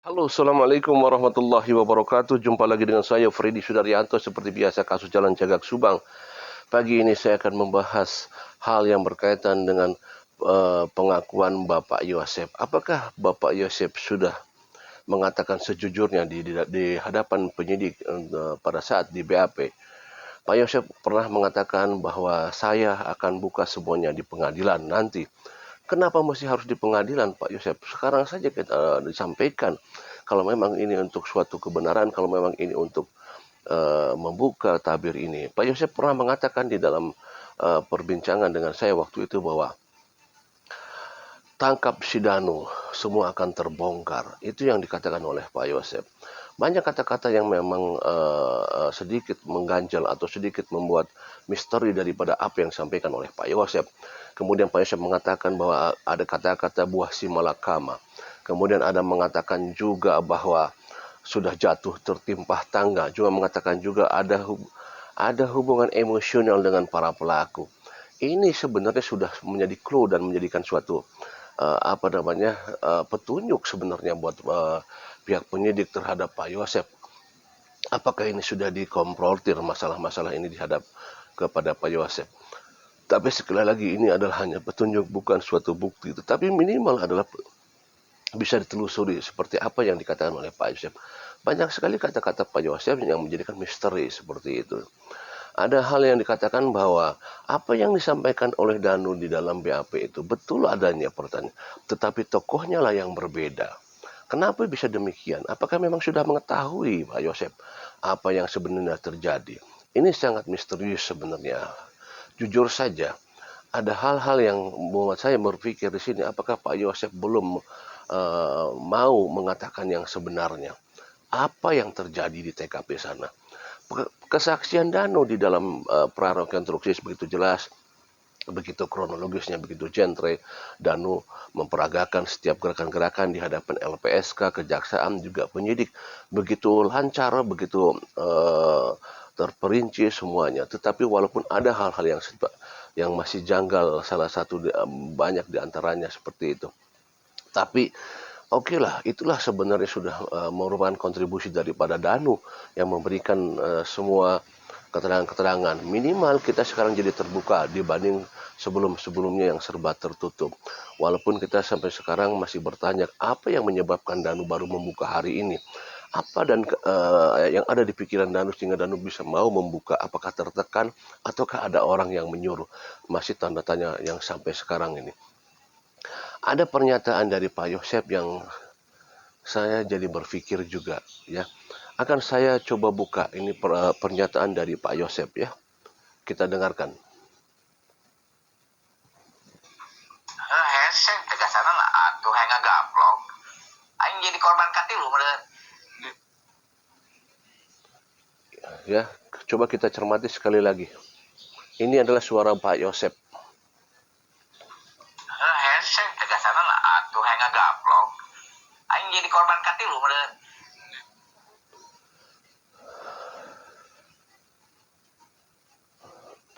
Halo, Assalamualaikum warahmatullahi wabarakatuh. Jumpa lagi dengan saya, Freddy Sudaryanto. Seperti biasa, kasus Jalan Cagak Subang. Pagi ini saya akan membahas hal yang berkaitan dengan pengakuan Bapak Yosep. Apakah Bapak Yosep sudah mengatakan sejujurnya di hadapan penyidik pada saat di BAP? Pak Yosep pernah mengatakan bahwa saya akan buka semuanya di pengadilan nanti. Kenapa masih harus di pengadilan, Pak Yosep? Sekarang saja kita disampaikan. Kalau memang ini untuk suatu kebenaran, kalau memang ini untuk membuka tabir ini. Pak Yosep pernah mengatakan di dalam perbincangan dengan saya waktu itu bahwa tangkap si Danu, semua akan terbongkar. Itu yang dikatakan oleh Pak Yosep. Banyak kata-kata yang memang sedikit mengganjal atau sedikit membuat misteri daripada apa yang disampaikan oleh Pak Yosep. Kemudian Pak Yosep mengatakan bahwa ada kata-kata buah si malakama. Kemudian ada mengatakan juga bahwa sudah jatuh tertimpa tangga. Juga mengatakan juga ada hubungan emosional dengan para pelaku. Ini sebenarnya sudah menjadi clue dan menjadikan suatu petunjuk sebenarnya buat pihak penyidik terhadap Pak Yosep. Apakah ini sudah dikomprotir masalah-masalah ini dihadap kepada Pak Yosep? Tapi sekali lagi ini adalah hanya petunjuk, bukan suatu bukti. Tetapi minimal adalah bisa ditelusuri seperti apa yang dikatakan oleh Pak Yosep. Banyak sekali kata-kata Pak Yosep yang menjadikan misteri seperti itu. Ada hal yang dikatakan bahwa apa yang disampaikan oleh Danu di dalam BAP itu betul adanya pertanyaan. Tetapi tokohnya lah yang berbeda. Kenapa bisa demikian? Apakah memang sudah mengetahui Pak Yosep apa yang sebenarnya terjadi? Ini sangat misterius sebenarnya. Jujur saja, ada hal-hal yang membuat saya berpikir di sini, apakah Pak Yosep belum mau mengatakan yang sebenarnya? Apa yang terjadi di TKP sana? Kesaksian Danu di dalam prarekonstruksi begitu jelas, begitu kronologisnya, begitu genre. Danu memperagakan setiap gerakan-gerakan di hadapan LPSK, kejaksaan, juga penyidik. Begitu lancar, begitu terperinci semuanya. Tetapi walaupun ada hal-hal yang masih janggal, salah satu banyak diantaranya seperti itu. Tapi oke lah, itulah sebenarnya sudah merupakan kontribusi daripada Danu yang memberikan semua keterangan-keterangan. Minimal kita sekarang jadi terbuka dibanding sebelum-sebelumnya yang serba tertutup. Walaupun kita sampai sekarang masih bertanya apa yang menyebabkan Danu baru membuka hari ini. Apa dan yang ada di pikiran Danu sehingga Danu bisa mau membuka, apakah tertekan ataukah ada orang yang menyuruh. Masih tanda tanya yang sampai sekarang ini. Ada pernyataan dari Pak Yosep yang saya jadi berpikir juga ya. Akan saya coba buka ini pernyataan dari Pak Yosep ya. Kita dengarkan. Hese tegasana lah atuh henga gaplok. Aing jadi korban katilu meureun. Ya, coba kita cermati sekali lagi. Ini adalah suara Pak Yosep. Hese tegasana lah atuh henga gaplok. Aing jadi korban katilu meureun.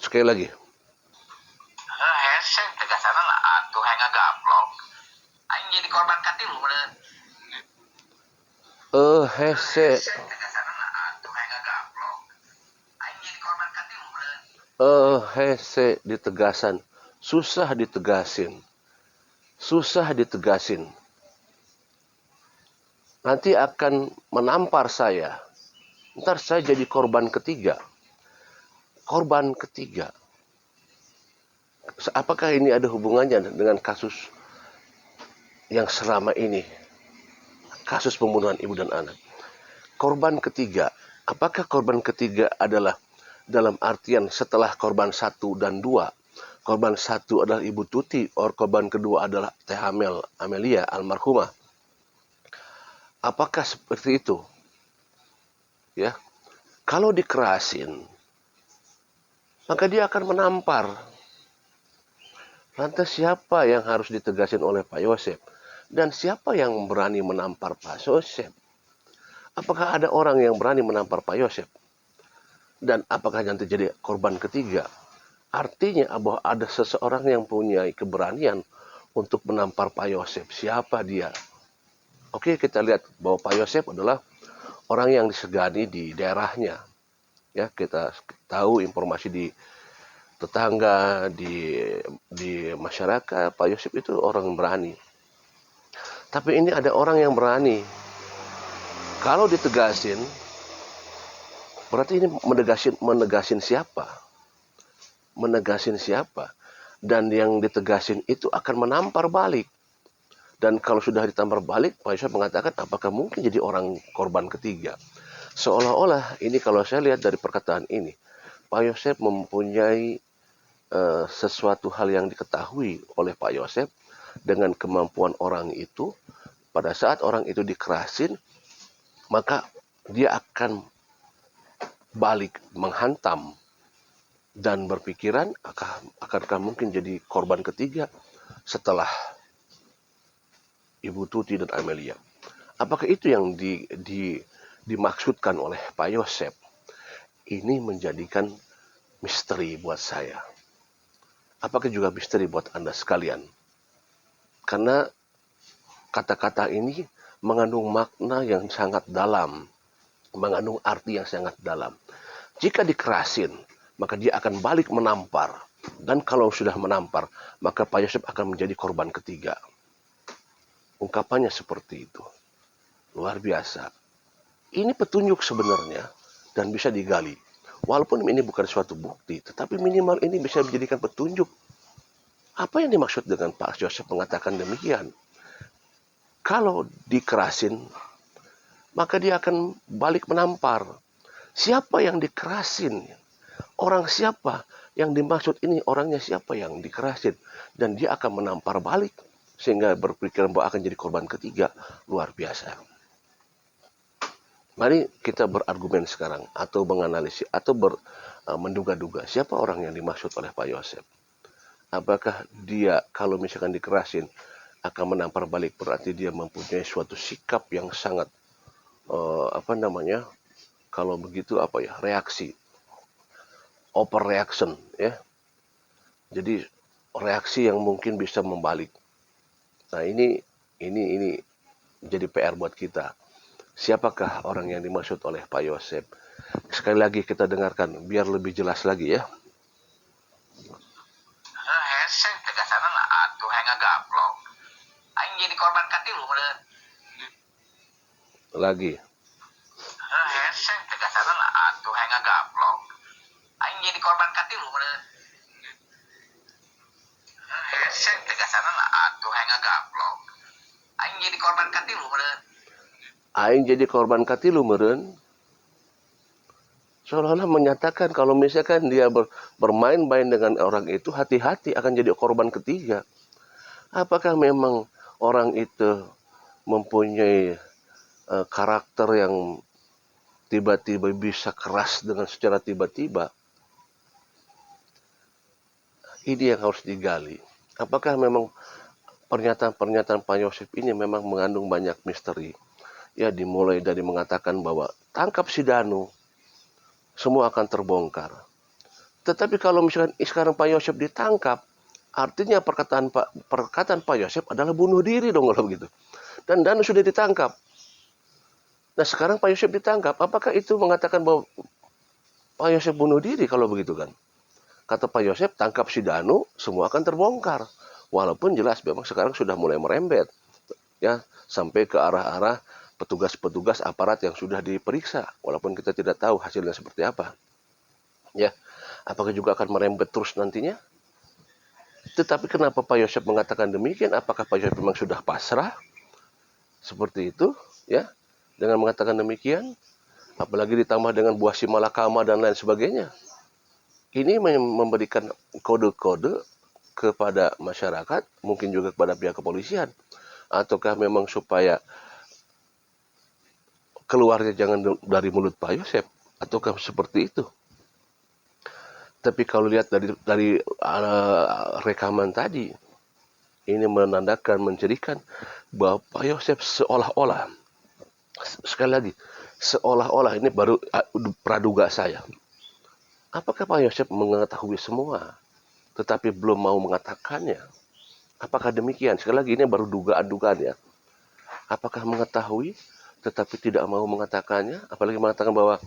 Sekali lagi. Hese tegasana lah atuh henga gaplok. Aing jadi korban katilu meureun. Hese. Tegasana lah atuh henga gaplok. Aing jadi korban katilu meureun. Hese ditegasan. Susah ditegasin. Susah ditegasin. Nanti akan menampar saya. Ntar saya jadi korban ketiga. Korban ketiga. Apakah ini ada hubungannya dengan kasus yang selama ini? Kasus pembunuhan ibu dan anak. Korban ketiga. Apakah korban ketiga adalah dalam artian setelah korban 1 dan 2? Korban 1 adalah Ibu Tuti, korban kedua adalah Teh Amelia almarhumah. Apakah seperti itu? Ya. Kalau dikerasin, maka dia akan menampar. Lantas siapa yang harus ditegasin oleh Pak Yosep? Dan siapa yang berani menampar Pak Yosep? Apakah ada orang yang berani menampar Pak Yosep? Dan apakah nanti jadi korban ketiga? Artinya bahwa ada seseorang yang punya keberanian untuk menampar Pak Yosep. Siapa dia? Oke, kita lihat bahwa Pak Yosef adalah orang yang disegani di daerahnya. Ya, kita tahu informasi di tetangga, di masyarakat, Pak Yosef itu orang berani. Tapi ini ada orang yang berani. Kalau ditegasin, berarti ini menegasin siapa? Menegasin siapa? Dan yang ditegasin itu akan menampar balik. Dan kalau sudah ditampar balik, Pak Yosef mengatakan apakah mungkin jadi orang korban ketiga? Seolah-olah ini kalau saya lihat dari perkataan ini, Pak Yosef mempunyai sesuatu hal yang diketahui oleh Pak Yosef dengan kemampuan orang itu. Pada saat orang itu dikerasin, maka dia akan balik menghantam dan berpikiran akankah mungkin jadi korban ketiga setelah Ibu Tuti dan Amelia. Apakah itu yang dimaksudkan oleh Pak Yosef? Ini menjadikan misteri buat saya. Apakah juga misteri buat Anda sekalian? Karena kata-kata ini mengandung makna yang sangat dalam, mengandung arti yang sangat dalam. Jika dikerasin, maka dia akan balik menampar. Dan kalau sudah menampar, maka Pak Yosef akan menjadi korban ketiga. Ungkapannya seperti itu. Luar biasa. Ini petunjuk sebenarnya dan bisa digali. Walaupun ini bukan suatu bukti, tetapi minimal ini bisa menjadikan petunjuk. Apa yang dimaksud dengan Pak Yosef mengatakan demikian? Kalau dikerasin, maka dia akan balik menampar. Siapa yang dikerasin? Orang siapa yang dimaksud ini? Orangnya siapa yang dikerasin? Dan dia akan menampar balik. Sehingga berpikiran bahwa akan jadi korban ketiga. Luar biasa. Mari kita berargumen sekarang. Atau menganalisis. Atau menduga-duga. Siapa orang yang dimaksud oleh Pak Yosef? Apakah dia kalau misalkan dikerasin akan menampar balik? Berarti dia mempunyai suatu sikap yang sangat kalau begitu reaksi, overreaction ya. Jadi reaksi yang mungkin bisa membalik. Nah, ini jadi PR buat kita. Siapakah orang yang dimaksud oleh Pak Yosef? Sekali lagi kita dengarkan biar lebih jelas lagi ya. Heseng tegasana lah atuh henga gaplok. Aing jadi korban katilu meureun. Lagi. Heseng tegasana lah atuh henga gaplok. Aing jadi korban katilu meureun. Heseng tegasana lah atuh henga gaplok. Aing jadi korban katilu meureun. Aing jadi korban katilu meureun. Seolah-olah menyatakan kalau misalkan dia bermain-main dengan orang itu, hati-hati akan jadi korban ketiga. Apakah memang orang itu mempunyai karakter yang tiba-tiba bisa keras dengan secara tiba-tiba? Ini yang harus digali. Apakah memang pernyataan-pernyataan Pak Yosef ini memang mengandung banyak misteri? Ya, dimulai dari mengatakan bahwa tangkap si Danu, semua akan terbongkar. Tetapi kalau misalkan sekarang Pak Yosef ditangkap, artinya perkataan Pak Yosef adalah bunuh diri dong kalau begitu. Dan Danu sudah ditangkap. Nah, sekarang Pak Yosef ditangkap, apakah itu mengatakan bahwa Pak Yosef bunuh diri kalau begitu kan? Kata Pak Yosef, tangkap si Danu, semua akan terbongkar. Walaupun jelas memang sekarang sudah mulai merembet. Ya, sampai ke arah-arah petugas-petugas aparat yang sudah diperiksa, walaupun kita tidak tahu hasilnya seperti apa. Ya, apakah juga akan merembet terus nantinya? Tetapi kenapa Pak Yosef mengatakan demikian? Apakah Pak Yosef memang sudah pasrah? Seperti itu, ya, dengan mengatakan demikian, apalagi ditambah dengan buah si malakama dan lain sebagainya. Ini memberikan kode-kode kepada masyarakat, mungkin juga kepada pihak kepolisian, ataukah memang supaya keluarnya jangan dari mulut Pak Yosef, ataukah seperti itu? Tapi kalau lihat dari rekaman tadi, ini menandakan, mencirikan bahwa Pak Yosef seolah-olah, sekali lagi, seolah-olah ini baru praduga saya. Apakah Pak Yosef mengetahui semua, tetapi belum mau mengatakannya? Apakah demikian? Sekali lagi ini baru dugaan-dugaan ya. Apakah mengetahui tetapi tidak mau mengatakannya, apalagi mengatakan bahwa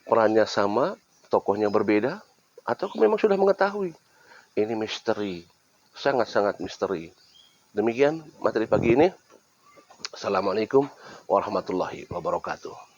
perannya sama, tokohnya berbeda, atau memang sudah mengetahui? Ini misteri, sangat-sangat misteri. Demikian materi pagi ini. Assalamualaikum warahmatullahi wabarakatuh.